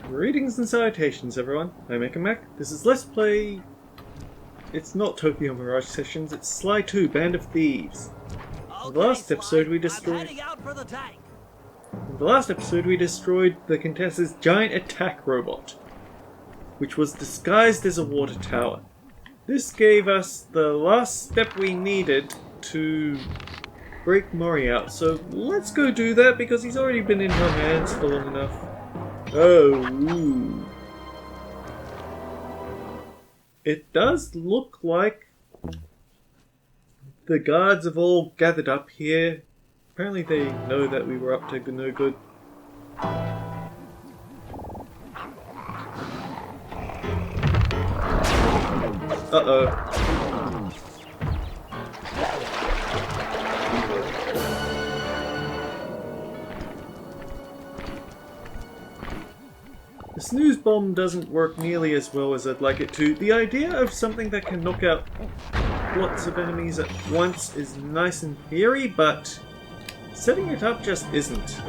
Greetings and salutations, everyone. I'm Mac. This is Let's Play. It's not Tokyo Mirage Sessions. It's Sly 2: Band of Thieves. In the last episode, we destroyed. In the last episode, we destroyed the contestant's giant attack robot, which was disguised as a water tower. This gave us the last step we needed to break Mori out. So let's go do that because he's already been in her hands for long enough. Oh, ooh. It does look like the guards have all gathered up here. Apparently they know that we were up to no good. Uh-oh. The snooze bomb doesn't work nearly as well as I'd like it to. The idea of something that can knock out lots of enemies at once is nice in theory, but setting it up just isn't.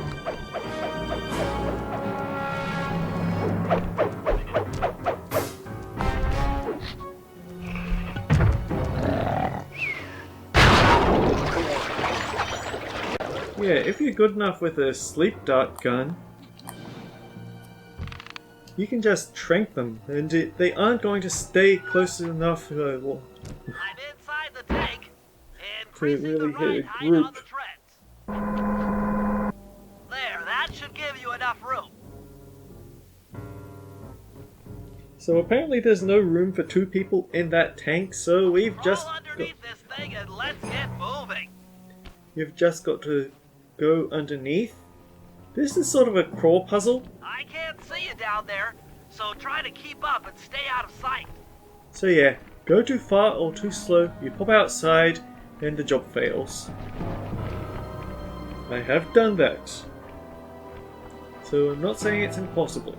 Yeah, if you're good enough with a sleep dart gun, you can just trank them, and they aren't going to stay close enough I'm inside the tank, to really hit a group. There, that should give you enough room. So apparently there's no room for two people in that tank, so we've just underneath this thing and let's get moving. You've just got to go underneath. This is sort of a crawl puzzle. I can't see you down there, so try to keep up and stay out of sight. So yeah, go too far or too slow, you pop outside, and the job fails. I have done that. So I'm not saying it's impossible.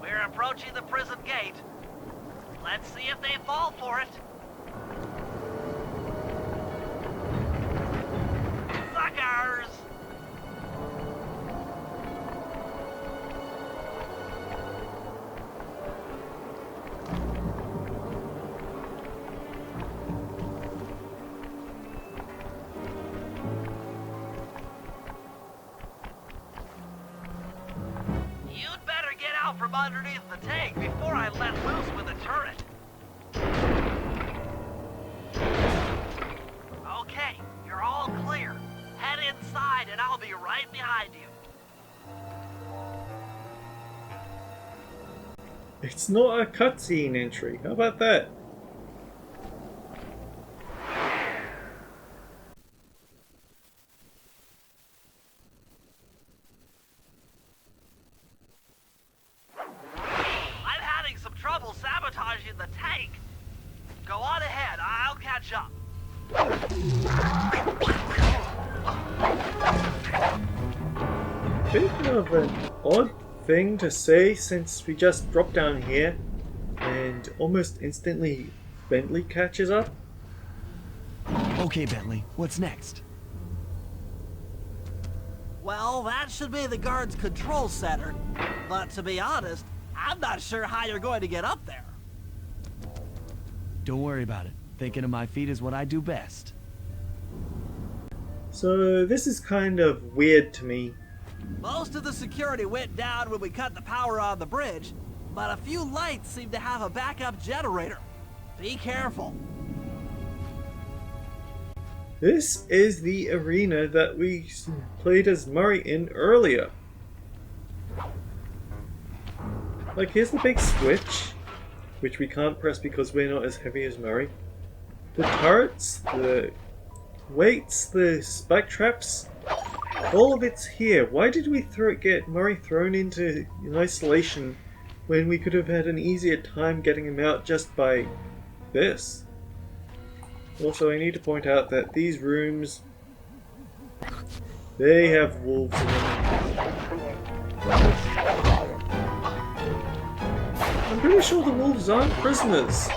We're approaching the prison gate. Let's see if they fall for it. Suckers! You'd better get out from underneath the tank before I let loose with the turret. Okay, you're all clear. Head inside and I'll be right behind you. It's not a cutscene entry, how about that? I'm having some trouble sabotaging the tank. Go on ahead, I'll catch up. Bit of an odd thing to say since we just dropped down here and almost instantly Bentley catches up. Okay, Bentley, what's next? Well, that should be the guard's control center. But to be honest, I'm not sure how you're going to get up there. Don't worry about it. Thinking of my feet is what I do best. So this is kind of weird to me. Most of the security went down when we cut the power on the bridge, but a few lights seem to have a backup generator. Be careful. This is the arena that we played as Murray in earlier. Like, here's the big switch, which we can't press because we're not as heavy as Murray. The turrets, the weights, the spike traps, all of it's here. Why did we get Murray thrown into isolation when we could have had an easier time getting him out just by this? Also, I need to point out that these rooms, they have wolves in them. I'm pretty sure the wolves aren't prisoners.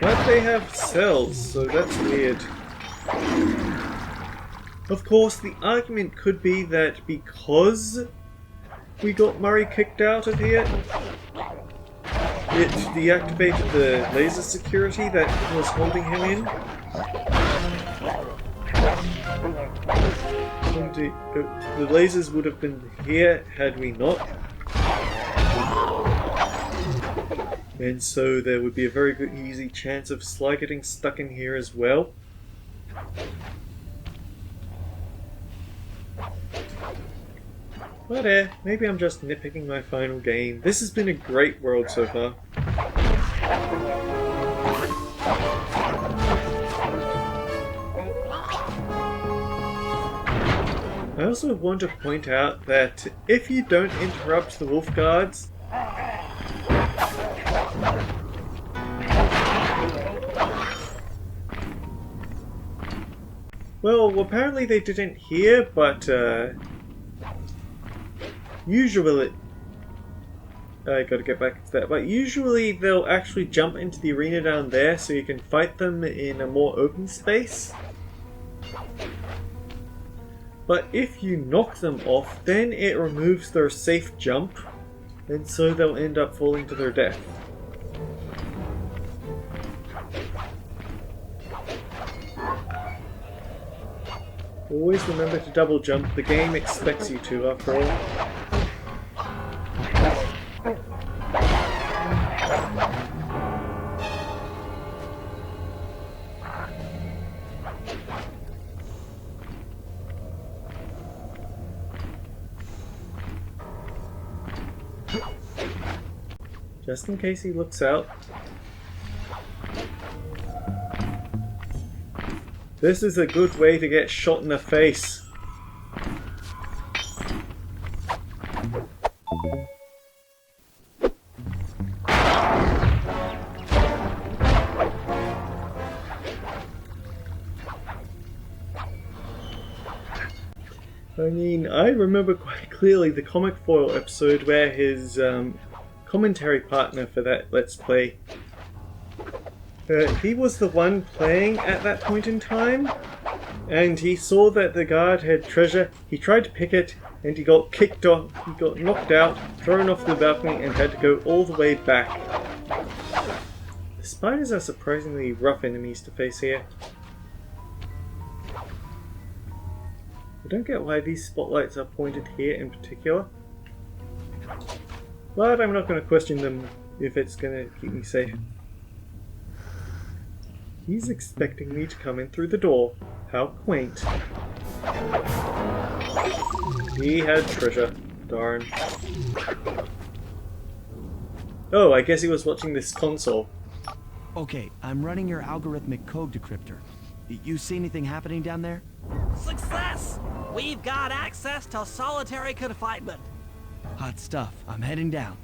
But they have cells, so that's weird. Of course, the argument could be that because we got Murray kicked out of here, it deactivated the laser security that was holding him in. And the lasers would have been here had we not. And so there would be a very good, easy chance of Sly getting stuck in here as well. But maybe I'm just nitpicking my final game. This has been a great world so far. I also want to point out that if you don't interrupt the wolf guards, well, apparently they didn't hear, but usually, I gotta get back to that, but usually they'll actually jump into the arena down there so you can fight them in a more open space. But if you knock them off, then it removes their safe jump, and so they'll end up falling to their death. Always remember to double jump, the game expects you to after all. Just in case he looks out. This is a good way to get shot in the face. I mean, I remember quite clearly the Comic Foil episode where his commentary partner for that Let's Play, he was the one playing at that point in time, and he saw that the guard had treasure. He tried to pick it, and he got kicked off, he got knocked out, thrown off the balcony, and had to go all the way back. The spiders are surprisingly rough enemies to face here. I don't get why these spotlights are pointed here in particular, but I'm not going to question them if it's going to keep me safe. He's expecting me to come in through the door. How quaint. He had treasure. Darn. Oh, I guess he was watching this console. Okay, I'm running your algorithmic code decryptor. You see anything happening down there? Success! We've got access to solitary confinement. Hot stuff. I'm heading down.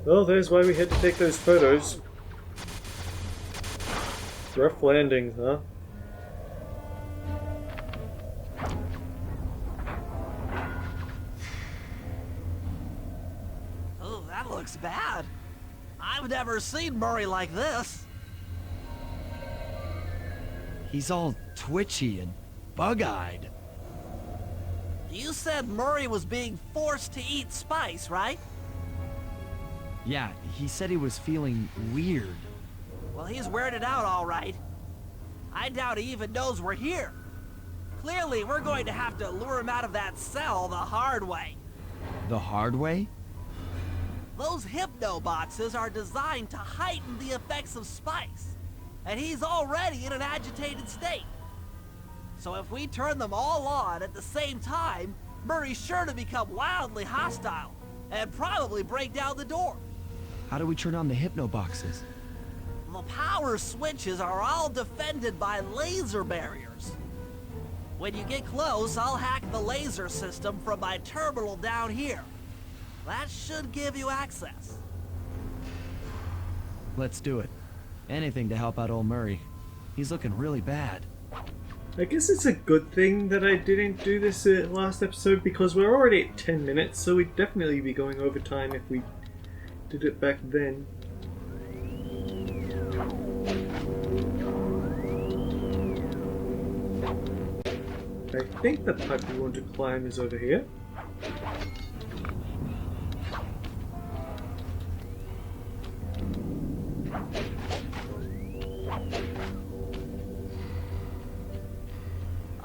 Well, there's why we had to take those photos. Rough landings, huh? Oh, that looks bad. I've never seen Murray like this. He's all twitchy and bug-eyed. You said Murray was being forced to eat spice, right? Yeah, he said he was feeling weird. Well, he's weirded out all right. I doubt he even knows we're here. Clearly, we're going to have to lure him out of that cell the hard way. The hard way? Those hypno boxes are designed to heighten the effects of spice, and he's already in an agitated state. So if we turn them all on at the same time, Murray's sure to become wildly hostile and probably break down the door. How do we turn on the hypno boxes? The power switches are all defended by laser barriers. When you get close, I'll hack the laser system from my terminal down here. That should give you access. Let's do it. Anything to help out old Murray. He's looking really bad. I guess it's a good thing that I didn't do this last episode, because we're already at 10 minutes, so we'd definitely be going over time if we did it back then. I think the pipe we want to climb is over here.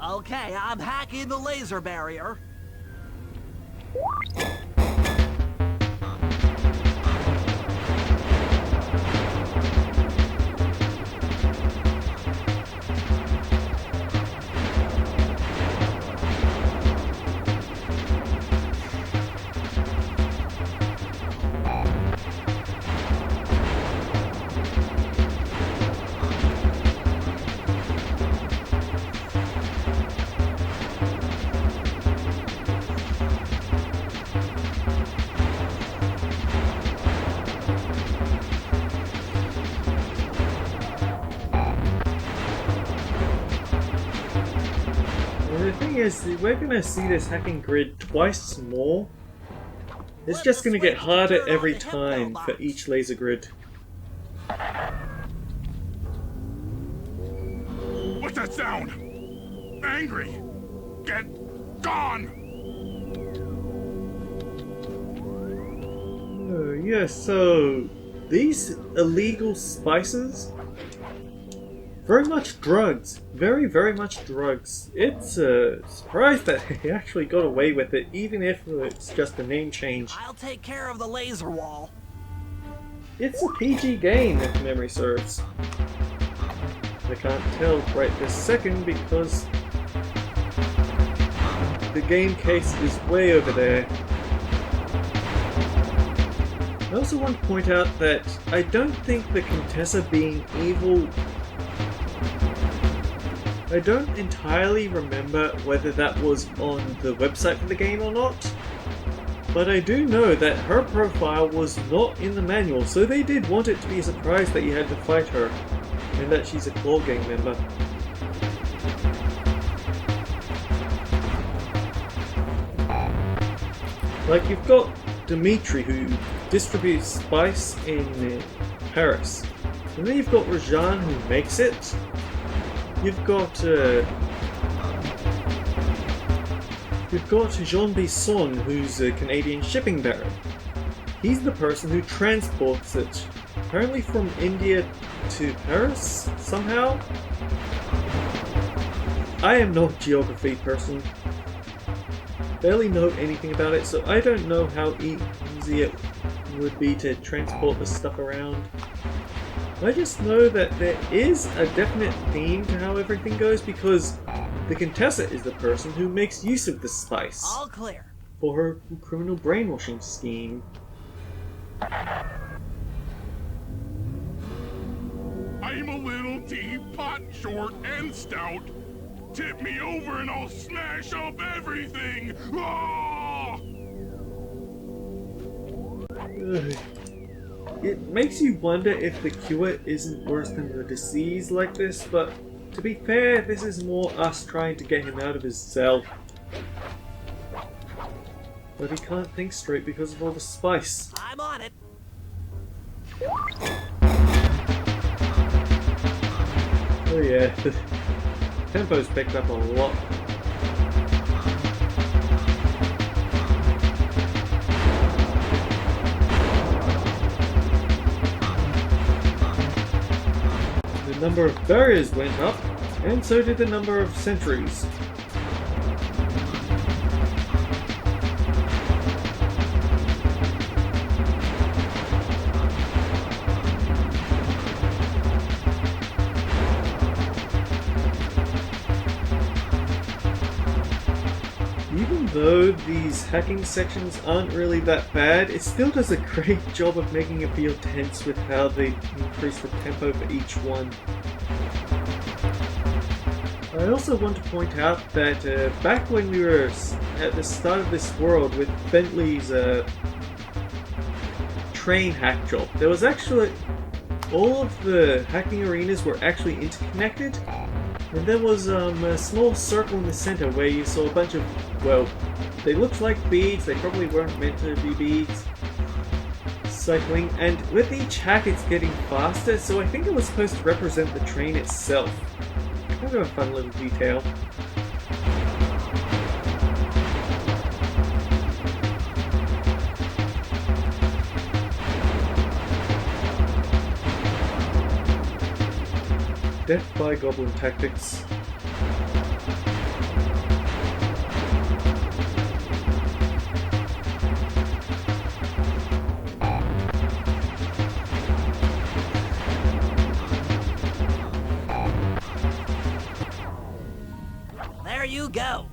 Okay, I'm hacking the laser barrier. The thing is, we're gonna see this hacking grid twice more. It's just gonna get harder every time for each laser grid. What's that sound? Angry! Get gone! Yeah, so these illegal spices, very much drugs. Very, very much drugs. It's a surprise that he actually got away with it, even if it's just a name change. I'll take care of the laser wall. It's a PG game, if memory serves. I can't tell right this second because the game case is way over there. I also want to point out that I don't think the Contessa being evil... I don't entirely remember whether that was on the website for the game or not, but I do know that her profile was not in the manual, so they did want it to be a surprise that you had to fight her, and that she's a Claw Gang member. Like, you've got Dimitri, who distributes spice in Paris, and then you've got Rajan, who makes it. You've got Jean Bisson, who's a Canadian shipping baron. He's the person who transports it, apparently from India to Paris, somehow? I am not a geography person. Barely know anything about it, so I don't know how easy it would be to transport this stuff around. I just know that there is a definite theme to how everything goes because the Contessa is the person who makes use of the spice All clear. for her criminal brainwashing scheme. I'm a little teapot, short and stout. Tip me over and I'll smash up everything! Ah! Ugh. It makes you wonder if the cure isn't worse than the disease like this, but to be fair, this is more us trying to get him out of his cell. But he can't think straight because of all the spice. I'm on it. Oh yeah, the tempo's picked up a lot. The number of barriers went up, and so did the number of sentries. Even though these hacking sections aren't really that bad, it still does a great job of making you feel tense with how they increase the tempo for each one. I also want to point out that back when we were at the start of this world with Bentley's train hack job, there was actually all of the hacking arenas were actually interconnected, and there was a small circle in the center where you saw a bunch of, well, they looked like beads, they probably weren't meant to be beads, cycling, and with each hack it's getting faster, so I think it was supposed to represent the train itself. Kind of a fun little detail. Death by Goblin tactics. There you go.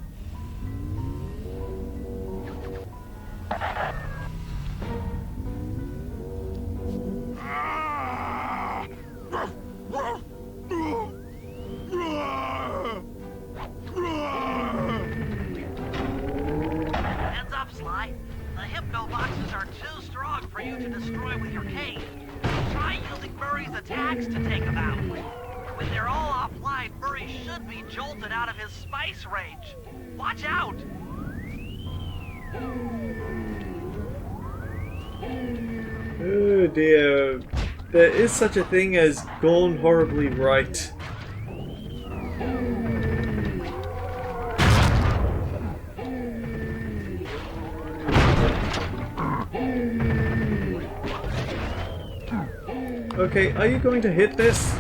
Heads up, Sly. The hypno boxes are too strong for you to destroy with your cane. Try using Murray's attacks to take them out. When they're all offline, Murray should be jolted out of his spice range. Watch out! Oh dear. There is such a thing as gone horribly right. Okay, are you going to hit this?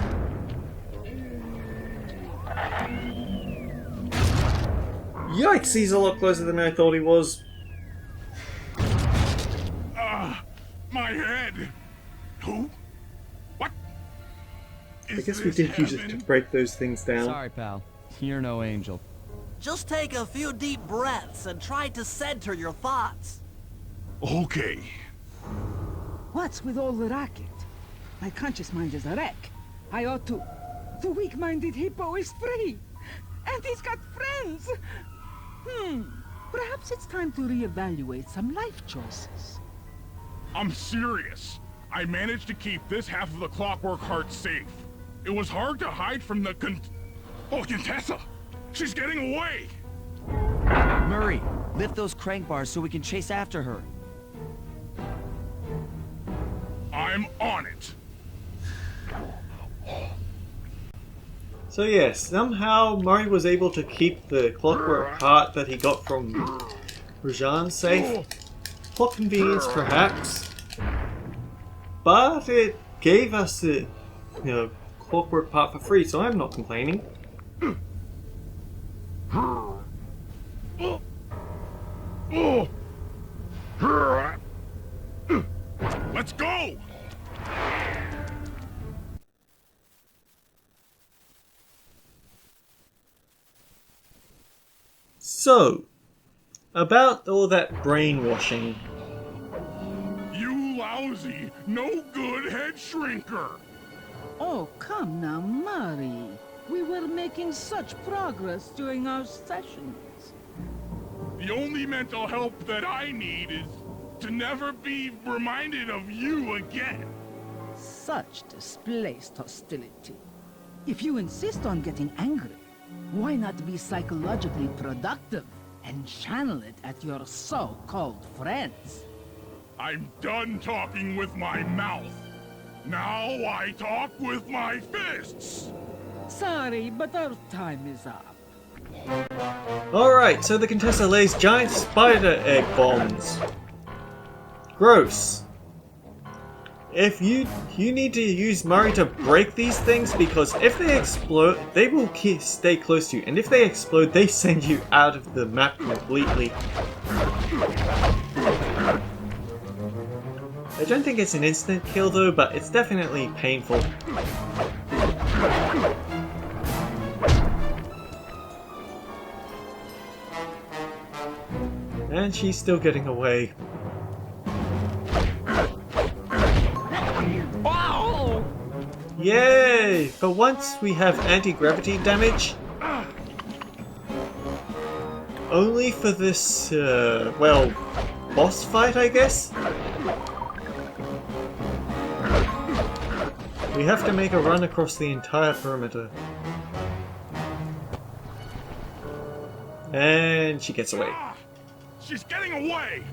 Yikes, he's a lot closer than I thought he was. My head! Who? What? I guess we did use it to break those things down. Sorry, pal. You're no angel. Just take a few deep breaths and try to center your thoughts. Okay. What's with all the racket? My conscious mind is a wreck. I ought to... The weak-minded hippo is free! And he's got friends! Perhaps it's time to reevaluate some life choices. I'm serious. I managed to keep this half of the Clockwerk Heart safe. It was hard to hide from the Contessa! She's getting away! Murray, lift those crank bars so we can chase after her. I'm on it! So yes, somehow Murray was able to keep the Clockwerk Heart that he got from Trojan safe. Plot convenience perhaps, but it gave us the Clockwerk part for free, so I'm not complaining. Let's go! So, about all that brainwashing. You lousy, no good head shrinker! Oh, come now, Murray. We were making such progress during our sessions. The only mental help that I need is to never be reminded of you again. Such displaced hostility. If you insist on getting angry, why not be psychologically productive and channel it at your so-called friends? I'm done talking with my mouth. Now I talk with my fists. Sorry, but our time is up. Alright, so the Contessa lays giant spider egg bombs. Gross. If you need to use Murray to break these things, because if they explode, they will stay close to you, and if they explode, they send you out of the map completely. I don't think it's an instant kill though, but it's definitely painful. And she's still getting away. Yay! For once we have anti-gravity damage. Only for this, well, boss fight, I guess? We have to make a run across the entire perimeter. And she gets away. She's getting away!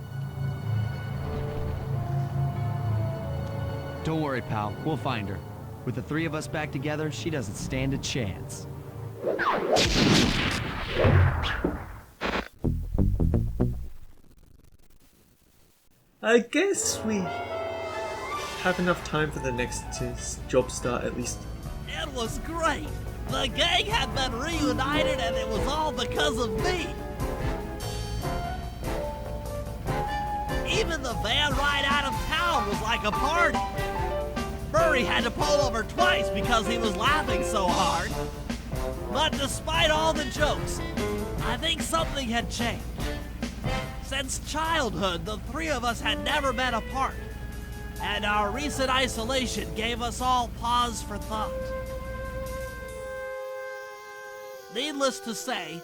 Don't worry, pal. We'll find her. With the three of us back together, she doesn't stand a chance. I guess we have enough time for the next job start, at least. It was great. The gang had been reunited and it was all because of me. Even the van ride out of town was like a party. Murray had to pull over twice because he was laughing so hard. But despite all the jokes, I think something had changed. Since childhood, the three of us had never been apart, and our recent isolation gave us all pause for thought. Needless to say,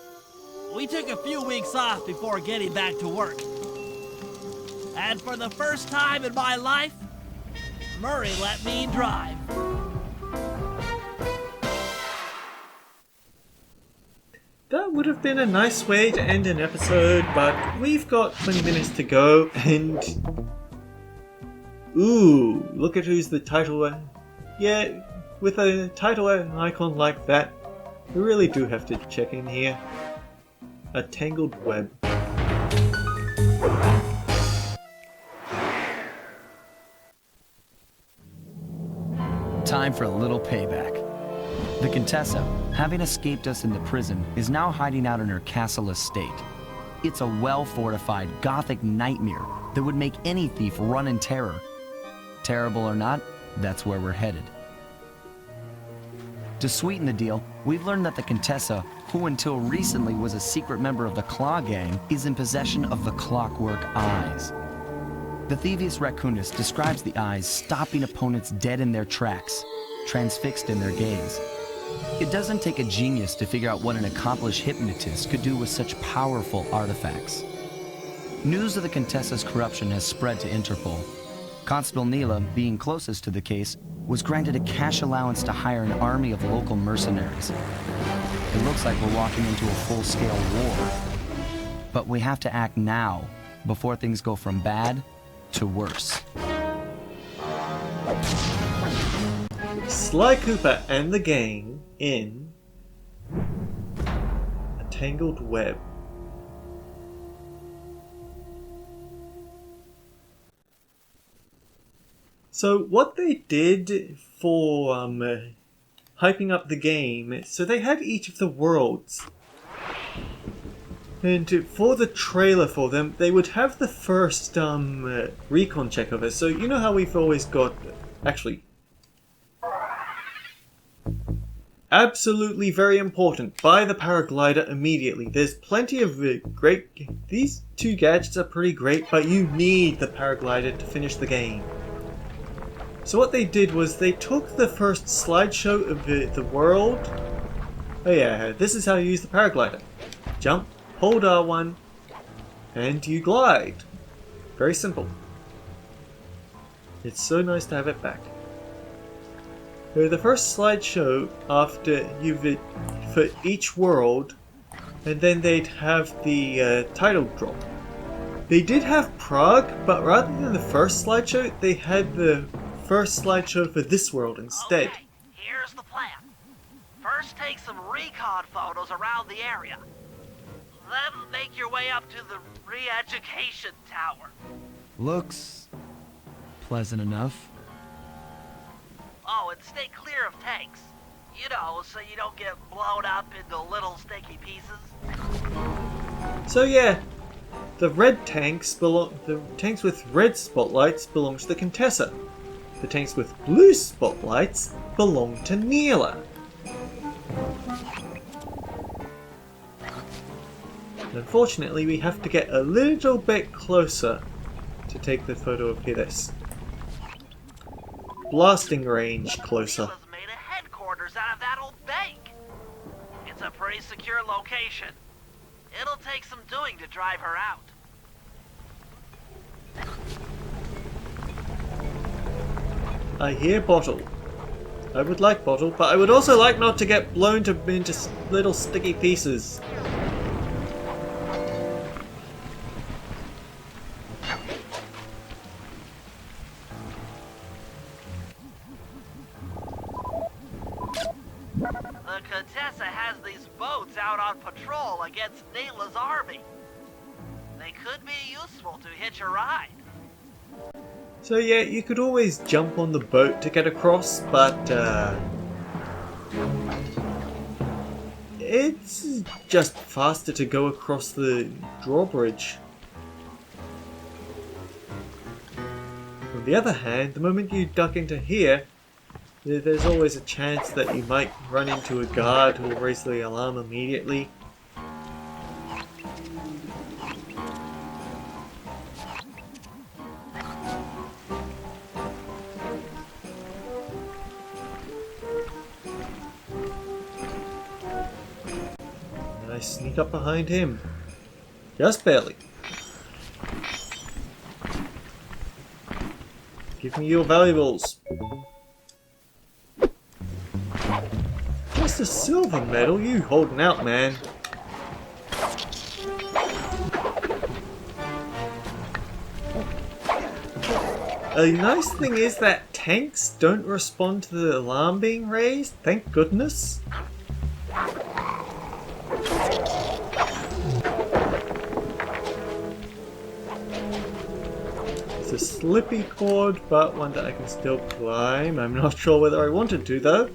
we took a few weeks off before getting back to work. And for the first time in my life, Murray let me drive. That would have been a nice way to end an episode, but we've got 20 minutes to go, and... Ooh, look at who's the title... Yeah, with a title icon like that, we really do have to check in here. A tangled web. Time for a little payback. The Contessa, having escaped us in the prison, is now hiding out in her castle estate. It's a well-fortified Gothic nightmare that would make any thief run in terror. Terrible or not, that's where we're headed. To sweeten the deal, we've learned that the Contessa, who until recently was a secret member of the Claw Gang, is in possession of the Clockwerk Eyes. The Thievius Raccoonus describes the eyes stopping opponents dead in their tracks, transfixed in their gaze. It doesn't take a genius to figure out what an accomplished hypnotist could do with such powerful artifacts. News of the Contessa's corruption has spread to Interpol. Constable Neela, being closest to the case, was granted a cash allowance to hire an army of local mercenaries. It looks like we're walking into a full-scale war. But we have to act now, before things go from bad to worse. Sly Cooper and the gang in a tangled web. So what they did for hyping up the game, so they had each of the worlds. And for the trailer for them, they would have the first recon check of it. So you know how we've always got... Actually... Absolutely very important. Buy the paraglider immediately. There's plenty of great... These two gadgets are pretty great, but you need the paraglider to finish the game. So what they did was they took the first slideshow of the world. Oh yeah, this is how you use the paraglider. Jump, hold R1, and you glide. Very simple. It's so nice to have it back. The first slideshow after you've for each world, and then they'd have the title drop. They did have Prague, but rather than the first slideshow, they had the first slideshow for this world instead. Okay, here's the plan. First take some recon photos around the area. Then make your way up to the re-education tower. Looks pleasant enough. Oh, and stay clear of tanks. You know, so you don't get blown up into little sticky pieces. So yeah, the red tanks belong. The tanks with red spotlights belong to the Contessa. The tanks with blue spotlights belong to Neela. Unfortunately, we have to get a little bit closer to take the photo of this. Blasting range closer. Neela's made a headquarters out of that old bank. It's a pretty secure location. It'll take some doing to drive her out. I hear Bottle. I would like Bottle, but I would also like not to get blown into little sticky pieces. The Contessa has these boats out on patrol against Neela's army. They could be useful to hitch a ride. So yeah, you could always jump on the boat to get across, but It's just faster to go across the drawbridge. On the other hand, the moment you duck into here, there's always a chance that you might run into a guard who will raise the alarm immediately. And I sneak up behind him. Just barely. Give me your valuables. Just a silver medal? You holding out, man. A nice thing is that tanks don't respond to the alarm being raised. Thank goodness. It's a slippy cord, but one that I can still climb. I'm not sure whether I wanted to, though.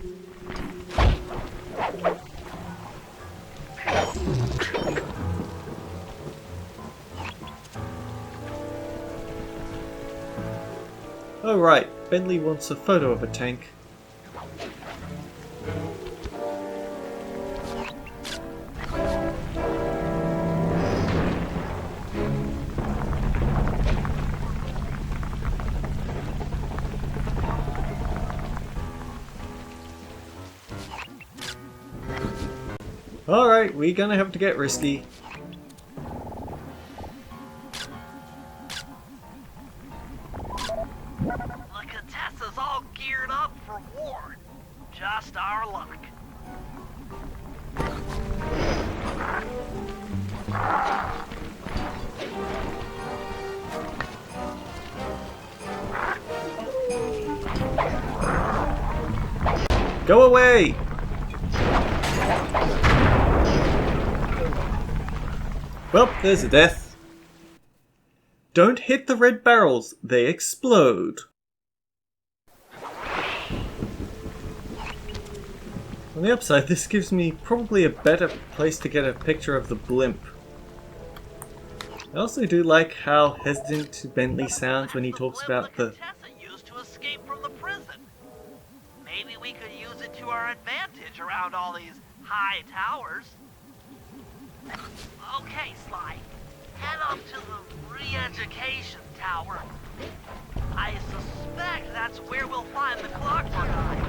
Oh right, Bentley wants a photo of a tank. Alright, we're gonna have to get risky. The Contessa's all geared up for war. Just our luck. Go away! Well, there's a death. Don't hit the red barrels, they explode. On the upside, this gives me probably a better place to get a picture of the blimp. I also do like how hesitant Bentley sounds when he talks about the... Contessa used to escape from the prison. Maybe we could use it to our advantage around all these high towers. Okay, Sly. Head up to the re-education tower. I suspect that's where we'll find the Clockwerk Eyes.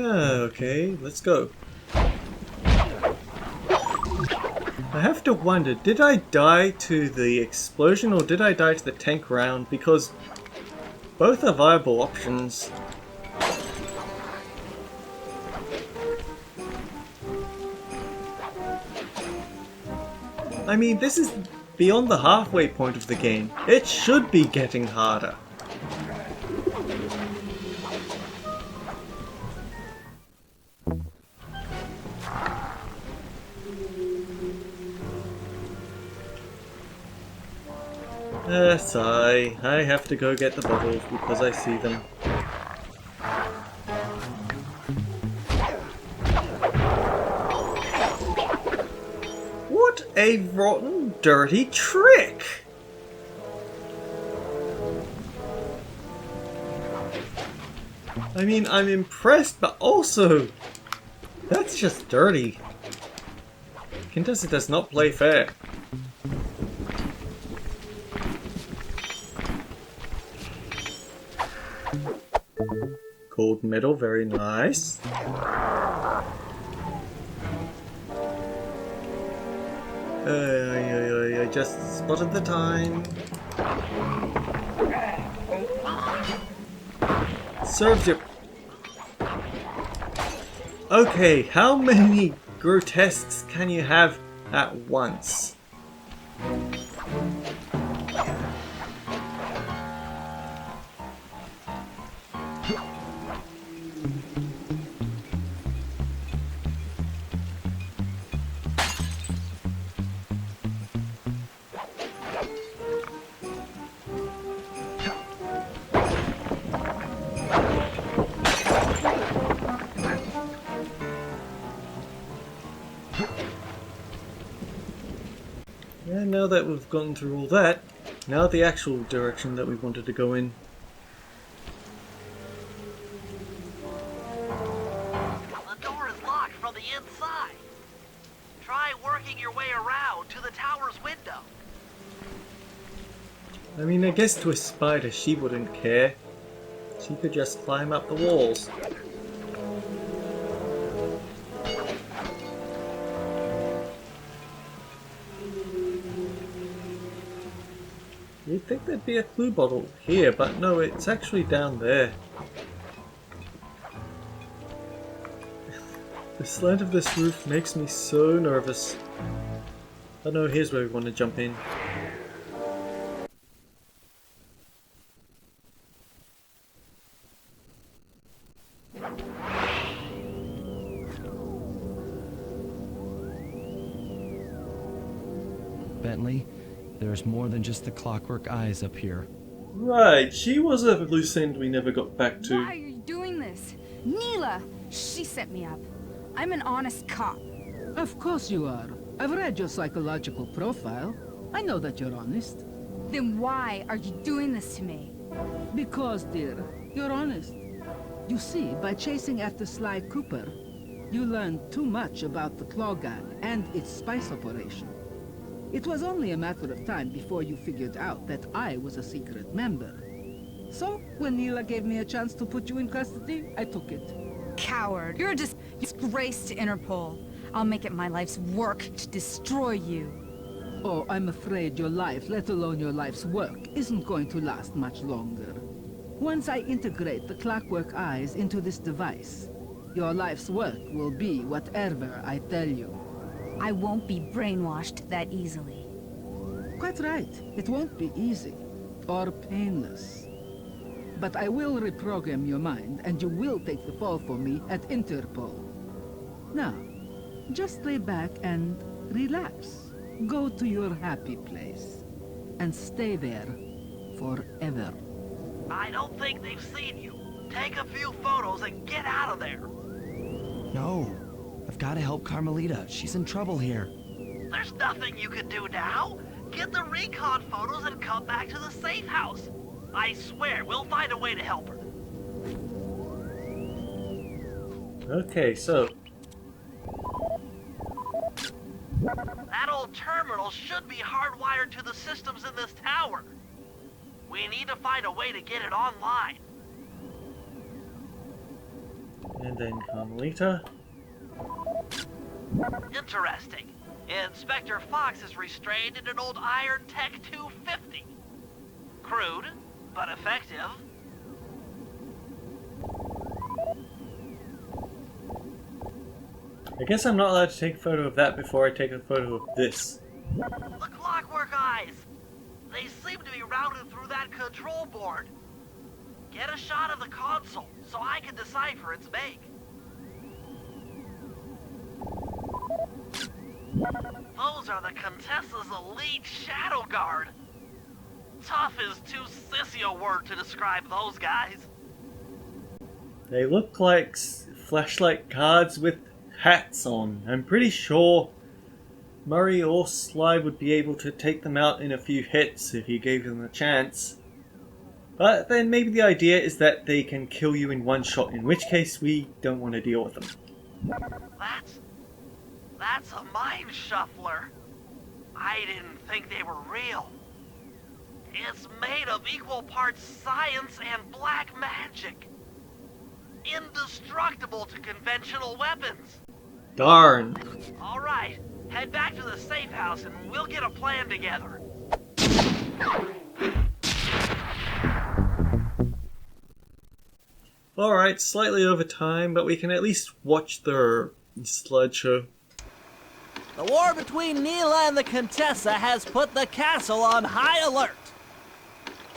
Okay, let's go. I have to wonder, did I die to the explosion or did I die to the tank round? Because both are viable options. I mean, this is beyond the halfway point of the game. It should be getting harder. Sigh. I have to go get the bottles because I see them. What a rotten, dirty trick! I mean, I'm impressed, but also, that's just dirty. Contessa does not play fair. Gold medal, very nice. I just spotted the time. Serves you. Okay, how many grotesques can you have at once? And now that we've gone through all that, now the actual direction that we wanted to go in. The door is locked from the inside. Try working your way around to the tower's window. I mean, I guess to a spider she wouldn't care. She could just climb up the walls. You'd think there'd be a clue bottle here, but no, it's actually down there. The slant of this roof makes me so nervous. Oh no, here's where we want to jump in. Bentley, there's more than just the Clockwerk Eyes up here. Right, she was a loose end we never got back to. Why are you doing this? Neela! She set me up. I'm an honest cop. Of course you are. I've read your psychological profile. I know that you're honest. Then why are you doing this to me? Because, dear, you're honest. You see, by chasing after Sly Cooper, you learned too much about the Claw Gang and its spice operation. It was only a matter of time before you figured out that I was a secret member. So, when Neela gave me a chance to put you in custody, I took it. Coward. You're a disgrace to Interpol. I'll make it my life's work to destroy you. Oh, I'm afraid your life, let alone your life's work, isn't going to last much longer. Once I integrate the Clockwerk Eyes into this device, your life's work will be whatever I tell you. I won't be brainwashed that easily. Quite right. It won't be easy, or painless. But I will reprogram your mind, and you will take the fall for me at Interpol. Now, just lay back and relax. Go to your happy place, and stay there forever. I don't think they've seen you. Take a few photos and get out of there. No, I've got to help Carmelita. She's in trouble here. There's nothing you can do now. Get the recon photos and come back to the safe house. I swear, we'll find a way to help her. Okay, so That old terminal should be hardwired to the systems in this tower. We need to find a way to get it online. and then Carmelita. Interesting. Inspector Fox is restrained in an old Iron Tech 250. Crude, but effective. I guess I'm not allowed to take a photo of that before I take a photo of this. The Clockwerk Eyes. They seem to be routed through that control board. Get a shot of the console so I can decipher its make. Those are the Contessa's elite shadow guard. Tough is too sissy a word to describe those guys. They look like flashlight cards with hats on. I'm pretty sure Murray or Sly would be able to take them out in a few hits if you gave them a chance. But then maybe the idea is that they can kill you in one shot, in which case we don't want to deal with them. That's a mind shuffler. I didn't think they were real. It's made of equal parts science and black magic. Indestructible to conventional weapons. Darn. All right, head back to the safe house and we'll get a plan together. Alright, slightly over time, but we can at least watch the slideshow. The war between Neela and the Contessa has put the castle on high alert.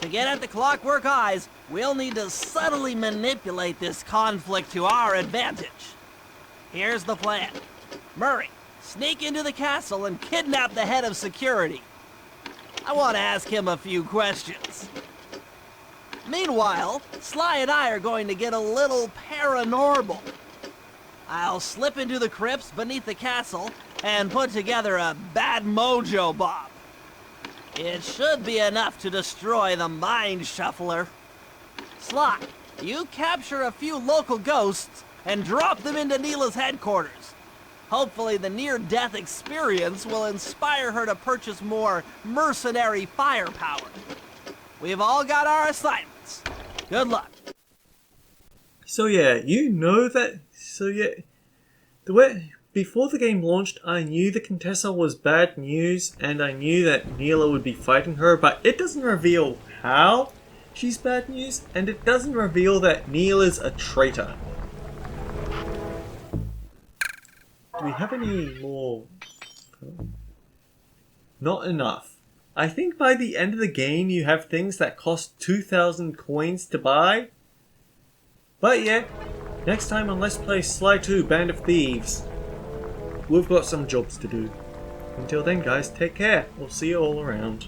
To get at the Clockwerk Eyes, we'll need to subtly manipulate this conflict to our advantage. Here's the plan. Murray, sneak into the castle and kidnap the head of security. I want to ask him a few questions. Meanwhile, Sly and I are going to get a little paranormal. I'll slip into the crypts beneath the castle and put together a bad mojo bomb. It should be enough to destroy the Mind Shuffler. Sly, you capture a few local ghosts and drop them into Neela's headquarters. Hopefully the near-death experience will inspire her to purchase more mercenary firepower. We've all got our assignments. Good luck. So yeah, you know that... So yeah... Before the game launched, I knew the Contessa was bad news, and I knew that Neela would be fighting her, but it doesn't reveal how she's bad news, and it doesn't reveal that Neela's a traitor. Do we have any more? Not enough. I think by the end of the game you have things that cost 2,000 coins to buy. But yeah, next time on Let's Play Sly 2 Band of Thieves, we've got some jobs to do. Until then guys, take care. We'll see you all around.